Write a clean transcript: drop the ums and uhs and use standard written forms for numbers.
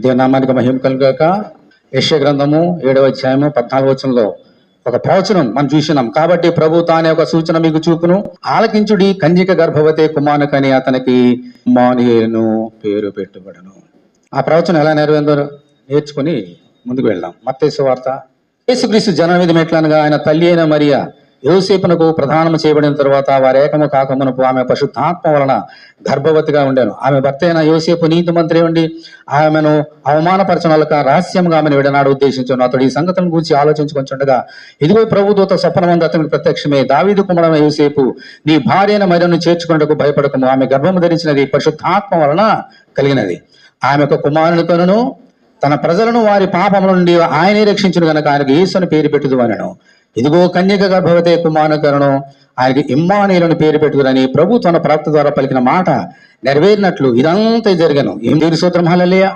దేవుని నామానికి మహిమ కలుగాక. యెషయా గ్రంథము 7వ అధ్యాయము 14వ వచనంలో ఒక ప్రవచనం మనం చూసినాం. కాబట్టి ప్రభు తానే ఒక సూచన మీకు చూపును, ఆలకించుడి, కన్యక గర్భవతి కుమారుకని అతనికి ఇమ్మానుయేలును పేరు పెట్టుబడును. ఆ ప్రవచనం ఎలా నెరవేరిందో నేర్చుకుని ముందుకు వెళ్దాం. మత్తయి సువార్త. యేసుక్రీస్తు జననవిధం ఎట్లనగా ఆయన తల్లి అయిన మరియ యోసేపునకు ప్రధానము చేయబడిన తర్వాత వారు ఏకము కాకమునపు ఆమె పరిశుద్ధాత్మ వలన గర్భవతిగా ఉండెను. ఆమె భర్త అయిన యోసేపు నీతిమంత్రి ఉండి ఆమెను అవమానపరచనలక రహస్యంగా ఆమెను విడనాడు ఉద్దేశించాను. అతడు ఈ సంగతులను గురించి ఆలోచించుకొంచుండగా ఇదిగో ప్రభుదూత స్వప్నమందు అతనికి ప్రత్యక్షమే, దావీదు కుమారుడైన యోసేపు, నీ భార్య అయిన మరియను చేర్చుకొనుటకు భయపడకము, ఆమె గర్భము ధరించినది పరిశుద్ధాత్మ వలన కలిగినది. ఆమె ఒక కుమారుని కనును, తన ప్రజలను వారి పాపముల నుండి ఆయనే రక్షించును గనక ఆయనకు యేసు అని పేరు పెట్టుదు అనెను. ఇదిగో కన్యక గర్భవతి కుమారుని ఆయనకి ఇమ్మానుయేలును పేరు పెట్టుదురని ప్రభు తన ప్రవక్త ద్వారా పలికిన మాట నెరవేరినట్లు ఇదంతా జరిగను. ఏం దేవుని స్తోత్రం, హల్లెలూయా.